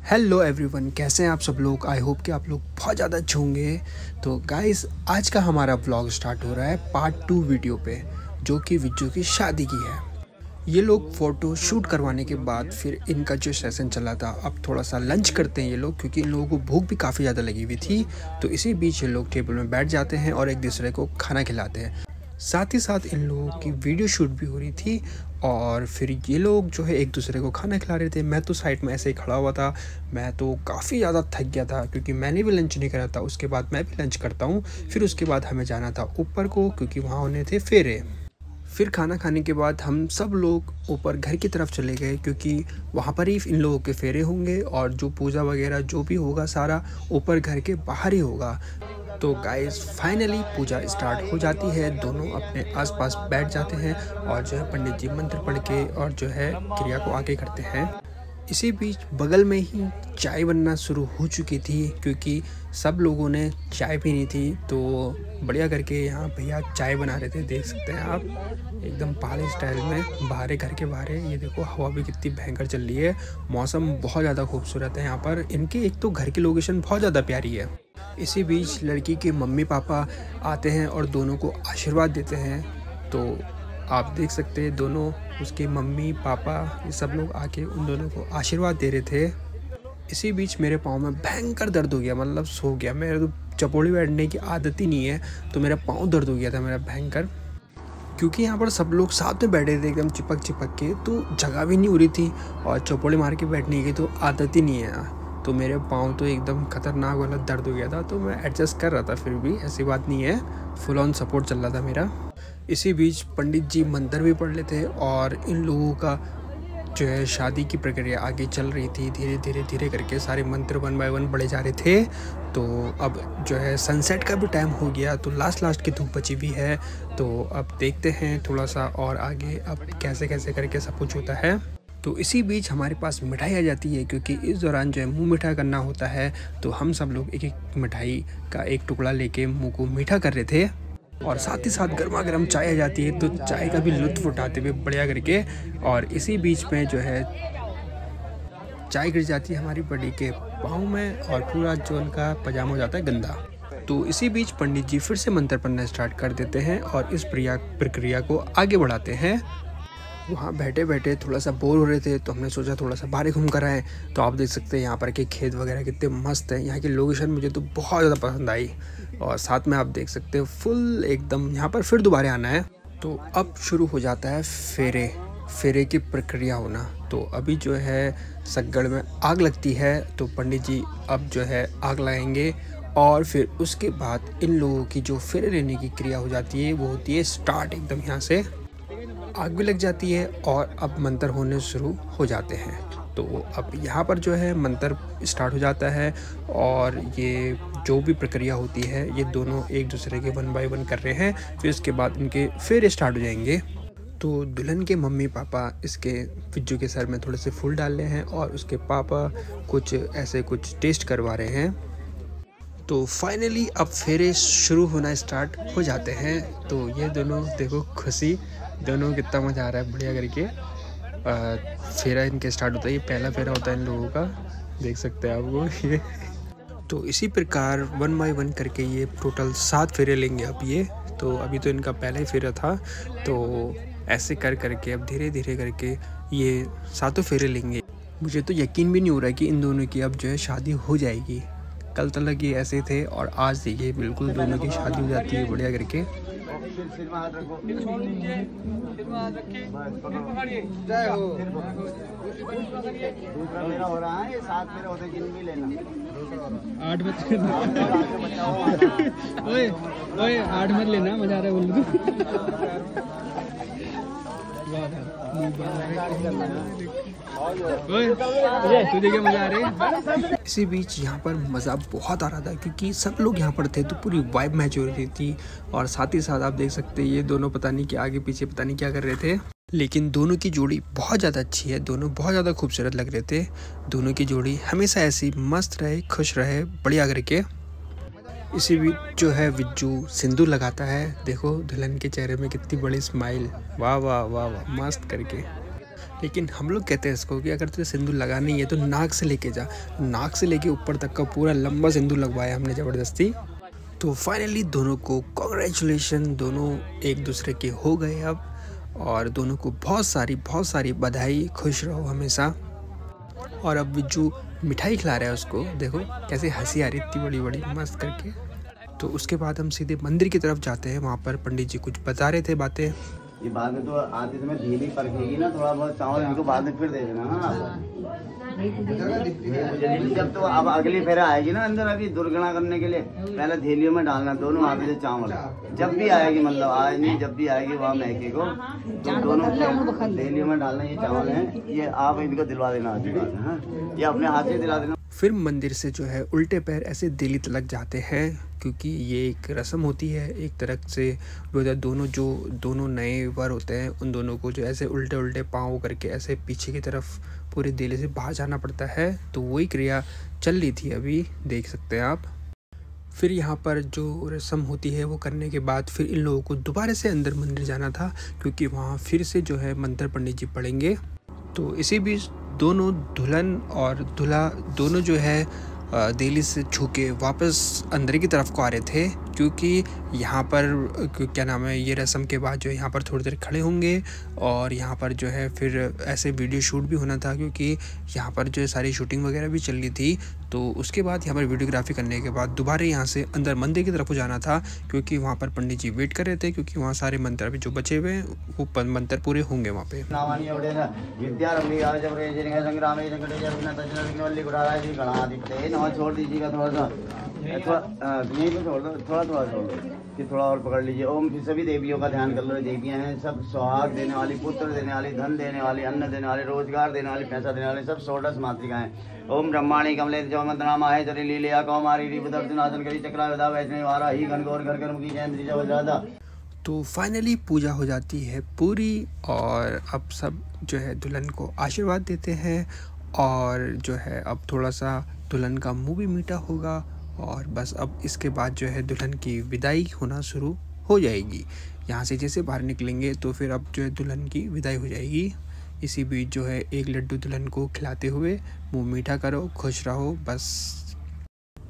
Hello everyone, कैसे हैं आप सब लोग। आई होप कि आप लोग बहुत ज़्यादा अच्छे होंगे। तो गाइस, आज का हमारा व्लॉग स्टार्ट हो रहा है पार्ट 2 वीडियो पे, जो कि विज्जू की शादी की है। ये लोग फ़ोटो शूट करवाने के बाद फिर इनका जो सेशन चला था, अब थोड़ा सा लंच करते हैं ये लोग, क्योंकि इन लोगों को भूख भी काफ़ी ज़्यादा लगी हुई थी। तो इसी बीच ये लोग टेबल में बैठ जाते हैं और एक दूसरे को खाना खिलाते हैं। साथ ही साथ इन लोगों की वीडियो शूट भी हो रही थी और फिर ये लोग जो है एक दूसरे को खाना खिला रहे थे। मैं तो साइड में ऐसे ही खड़ा हुआ था। मैं तो काफ़ी ज़्यादा थक गया था क्योंकि मैंने भी लंच नहीं करा था। उसके बाद मैं भी लंच करता हूँ, फिर उसके बाद हमें जाना था ऊपर को, क्योंकि वहाँ होने थे फेरे। फिर खाना खाने के बाद हम सब लोग ऊपर घर की तरफ चले गए, क्योंकि वहाँ पर ही इन लोगों के फेरे होंगे और जो पूजा वगैरह जो भी होगा सारा ऊपर घर के बाहर ही होगा। तो गाइस, फाइनली पूजा स्टार्ट हो जाती है। दोनों अपने आसपास बैठ जाते हैं और जो है पंडित जी मंत्र पढ़ के और जो है क्रिया को आगे करते हैं। इसी बीच बगल में ही चाय बनना शुरू हो चुकी थी, क्योंकि सब लोगों ने चाय पीनी थी। तो बढ़िया करके यहाँ भैया चाय बना रहे थे, देख सकते हैं आप, एकदम पहाड़ी स्टाइल में। बाहर घर के बाहर ये देखो, हवा भी कितनी भयंकर चल रही है। मौसम बहुत ज़्यादा खूबसूरत है यहाँ पर। इनके एक तो घर की लोकेशन बहुत ज़्यादा प्यारी है। इसी बीच लड़की के मम्मी पापा आते हैं और दोनों को आशीर्वाद देते हैं। तो आप देख सकते हैं दोनों, उसके मम्मी पापा, ये सब लोग आके उन दोनों को आशीर्वाद दे रहे थे। इसी बीच मेरे पाँव में भयंकर दर्द हो गया, मतलब सो गया। मेरे तो चपोली बैठने की आदत ही नहीं है, तो मेरा पाँव दर्द हो गया था मेरा भयंकर, क्योंकि यहाँ पर सब लोग साथ में बैठे थे एकदम चिपक चिपक के, तो जगह भी नहीं हो रही थी और चपोली मार के बैठने की तो आदत ही नहीं है। तो मेरे पाँव तो एकदम खतरनाक वाला दर्द हो गया था। तो मैं एडजस्ट कर रहा था, फिर भी ऐसी बात नहीं है, फुल ऑन सपोर्ट चल रहा था मेरा। इसी बीच पंडित जी मंत्र भी पढ़ लेते थे और इन लोगों का जो है शादी की प्रक्रिया आगे चल रही थी। धीरे धीरे धीरे करके सारे मंत्र 1 बाय 1 पढ़े जा रहे थे। तो अब जो है सनसेट का भी टाइम हो गया, तो लास्ट की धूप बची भी है। तो अब देखते हैं थोड़ा सा और आगे अब कैसे कैसे करके सब कुछ होता है। तो इसी बीच हमारे पास मिठाई आ जाती है, क्योंकि इस दौरान जो है मुंह मीठा करना होता है। तो हम सब लोग एक एक मिठाई का एक टुकड़ा लेके मुंह को मीठा कर रहे थे और साथ ही साथ गर्मा गर्म चाय आ जाती है, तो चाय का भी लुत्फ़ उठाते हुए बढ़िया करके। और इसी बीच में जो है चाय गिर जाती है हमारी बड़ी के पाँव में और पूरा जो उनका पजामा हो जाता है गंदा। तो इसी बीच पंडित जी फिर से मंत्र पढ़ना स्टार्ट कर देते हैं और इस प्रक्रिया को आगे बढ़ाते हैं। वहाँ बैठे बैठे थोड़ा सा बोर हो रहे थे, तो हमने सोचा थोड़ा सा बाहर घूम कर आए। तो आप देख सकते हैं यहाँ पर के खेत वगैरह कितने मस्त हैं। यहाँ की लोकेशन मुझे तो बहुत ज़्यादा पसंद आई और साथ में आप देख सकते हैं फुल एकदम यहाँ पर फिर दोबारा आना है। तो अब शुरू हो जाता है फेरे की प्रक्रिया होना। तो अभी जो है सगड़ में आग लगती है, तो पंडित जी अब जो है आग लगाएंगे और फिर उसके बाद इन लोगों की जो फेरे लेने की क्रिया हो जाती है वो होती है स्टार्ट। एकदम यहाँ से आग भी लग जाती है और अब मंत्र होने शुरू हो जाते हैं। तो अब यहाँ पर जो है मंत्र स्टार्ट हो जाता है और ये जो भी प्रक्रिया होती है ये दोनों एक दूसरे के 1 बाय 1 कर रहे हैं। फिर उसके बाद इनके फेरे स्टार्ट हो जाएंगे। तो दुल्हन के मम्मी पापा इसके विज्जू के सर में थोड़े से फूल डाल रहे हैं और उसके पापा कुछ टेस्ट करवा रहे हैं। तो फाइनली अब फेरे शुरू होना स्टार्ट हो जाते हैं। तो ये दोनों देखो, खुशी, दोनों कितना मज़ा आ रहा है बढ़िया करके। फेरा इनके स्टार्ट होता है, ये पहला फेरा होता है इन लोगों का, देख सकते हैं आप वो ये। तो इसी प्रकार 1 बाय 1 करके ये टोटल 7 फेरे लेंगे अब ये। तो अभी तो इनका पहला ही फेरा था, तो ऐसे कर करके अब धीरे धीरे करके ये 7 फेरे लेंगे। मुझे तो यकीन भी नहीं हो रहा है कि इन दोनों की अब जो है शादी हो जाएगी। कल तक ये ऐसे थे और आज देखिए बिल्कुल दोनों की शादी हो जाती है बढ़िया करके। आठ मत ओए ओए 8 मत लेना, मजा आ रहा है बोल तुझे मजा आ रही है। इसी बीच यहाँ पर मज़ा बहुत आ रहा था, क्योंकि सब लोग यहाँ पर थे तो पूरी वाइब मैच हो रही थी। और साथ ही साथ आप देख सकते हैं ये दोनों पता नहीं कि आगे पीछे पता नहीं क्या कर रहे थे, लेकिन दोनों की जोड़ी बहुत ज़्यादा अच्छी है। दोनों बहुत ज़्यादा खूबसूरत लग रहे थे। दोनों की जोड़ी हमेशा ऐसी मस्त रहे, खुश रहे बढ़िया करके। इसी बीच जो है विज्जू सिंदूर लगाता है। देखो दुल्हन के चेहरे में कितनी बड़ी स्माइल, वाह वाह वाह वाह, मस्त करके। लेकिन हम लोग कहते हैं इसको कि अगर तुझे सिंदूर लगाना ही है तो नाक से लेके जा। नाक से लेके ऊपर तक का पूरा लंबा सिंदूर लगवाया हमने ज़बरदस्ती। तो फाइनली दोनों को कॉन्ग्रेचुलेशन, दोनों एक दूसरे के हो गए अब, और दोनों को बहुत सारी बधाई, खुश रहो हमेशा। और अब बिज्जू मिठाई खिला रहा है उसको, देखो कैसे हंसी आ रही इतनी बड़ी बड़ी मस्त करके। तो उसके बाद हम सीधे मंदिर की तरफ जाते हैं। वहाँ पर पंडित जी कुछ बता रहे थे बातें। ये बाद में तो आते समय धीरे परखेगी ना, थोड़ा बहुत चावल इनको बाद में फिर दे देना। हाँ जब तो अब अगली फेरा आएगी ना अंदर, अभी दुर्गुणा करने के लिए पहले थैलियों में डालना दोनों हाथ से चावल। जब भी आएगी, मतलब आज नहीं, जब भी आएगी वहाँ महके को तो दोनों थैलियों में डालना। ये चावल है, ये आप इनको दिलवा देना आज, ये अपने हाथ से दिला देना। फिर मंदिर से जो है उल्टे पैर ऐसे दिल्ली तलक जाते हैं, क्योंकि ये एक रस्म होती है एक तरह से। दोनों नए वर होते हैं, उन दोनों को जो ऐसे उल्टे उल्टे पाँव करके ऐसे पीछे की तरफ पूरे दिल्ली से बाहर जाना पड़ता है। तो वही क्रिया चल रही थी अभी, देख सकते हैं आप। फिर यहाँ पर जो रस्म होती है वो करने के बाद फिर इन लोगों को दोबारा से अंदर मंदिर जाना था, क्योंकि वहाँ फिर से जो है मंत्र पंडित जी पढ़ेंगे। तो इसी बीच दोनों दुल्हन और दूल्हा दोनों जो है दिल्ली से छू के वापस अंदर की तरफ को आ रहे थे, क्योंकि यहाँ पर क्या नाम है, ये रस्म के बाद जो है यहाँ पर थोड़ी देर खड़े होंगे और यहाँ पर जो है फिर ऐसे वीडियो शूट भी होना था, क्योंकि यहाँ पर जो सारी शूटिंग वगैरह भी चल रही थी। तो उसके बाद यहाँ पर वीडियोग्राफी करने के बाद दोबारा यहाँ से अंदर मंदिर की तरफ को जाना था, क्योंकि वहाँ पर पंडित जी वेट कर रहे थे, क्योंकि वहाँ सारे मंत्र अभी जो बचे हुए हैं वो मंत्र पूरे होंगे वहाँ पे। छोड़ दीजिएगा थोड़ा सा, यहीं पे छोड़ दो, थोड़ा छोड़ दो कि थोड़ा और पकड़ लीजिए। ओम फिर सभी देवियों का ध्यान कर लो। देवियाँ हैं सब, सुहाग देने वाली, पुत्र देने वाली, धन देने वाली, अन्न देने वाली, रोजगार देने वाली, पैसा देने वाली, सब 16 मातृकाएं। ओम ब्रह्माणी कमले चौमंत्रणा है जरी लीलिया कौमारी रिपुदर्शनासन करी चक्रा विदा वैष्णवी वारा ही घनघोर घर कर्म की जयंती जयदा। तो फाइनली पूजा हो जाती है पूरी, और अब सब जो है दुल्हन को आशीर्वाद देते हैं, और जो है अब थोड़ा सा दुल्हन का मुंह भी मीठा होगा, और बस अब इसके बाद जो है दुल्हन की विदाई होना शुरू हो जाएगी। यहाँ से जैसे बाहर निकलेंगे तो फिर अब जो है दुल्हन की विदाई हो जाएगी। इसी बीच जो है एक लड्डू दुल्हन को खिलाते हुए मुंह मीठा करो, खुश रहो बस।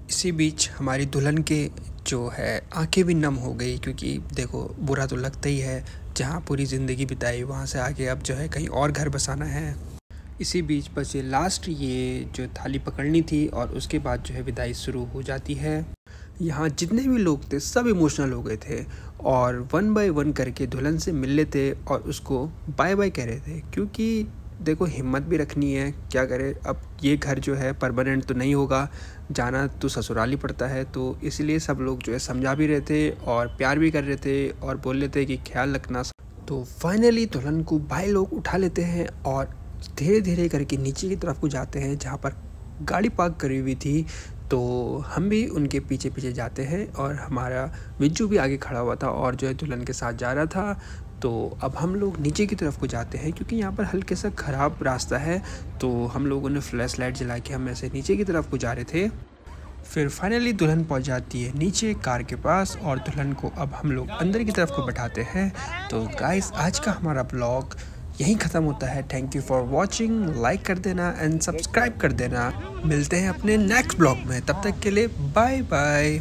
इसी बीच हमारी दुल्हन के जो है आंखें भी नम हो गई, क्योंकि देखो बुरा तो लगता ही है, जहाँ पूरी ज़िंदगी बिताई वहाँ से आगे अब जो है कहीं और घर बसाना है। इसी बीच बस ये लास्ट ये जो थाली पकड़नी थी, और उसके बाद जो है विदाई शुरू हो जाती है। यहाँ जितने भी लोग थे सब इमोशनल हो गए थे, और 1 बाय 1 करके दुल्हन से मिल रहे थे और उसको बाय बाय कह रहे थे, क्योंकि देखो हिम्मत भी रखनी है, क्या करे, अब ये घर जो है परमानेंट तो नहीं होगा, जाना तो ससुराल ही पड़ता है। तो इसलिए सब लोग जो है समझा भी रहे थे और प्यार भी कर रहे थे और बोल रहे थे कि ख्याल रखना। तो फाइनली दुल्हन को भाई लोग उठा लेते हैं और धीरे धीरे करके नीचे की तरफ को जाते हैं, जहाँ पर गाड़ी पार्क करी हुई थी। तो हम भी उनके पीछे पीछे जाते हैं, और हमारा बिज्जू भी आगे खड़ा हुआ था और जो है दुल्हन के साथ जा रहा था। तो अब हम लोग नीचे की तरफ को जाते हैं, क्योंकि यहाँ पर हल्के सा ख़राब रास्ता है। तो हम लोगों ने फ्लैश लाइट जला के हम ऐसे नीचे की तरफ को जा रहे थे। फिर फाइनली दुल्हन पहुंच जाती है नीचे कार के पास, और दुल्हन को अब हम लोग अंदर की तरफ को बैठाते हैं। तो गाइस आज का हमारा ब्लॉग यहीं ख़त्म होता है। Thank you for watching, like कर देना एंड सब्सक्राइब कर देना। मिलते हैं अपने नेक्स्ट ब्लॉग में, तब तक के लिए बाय बाय।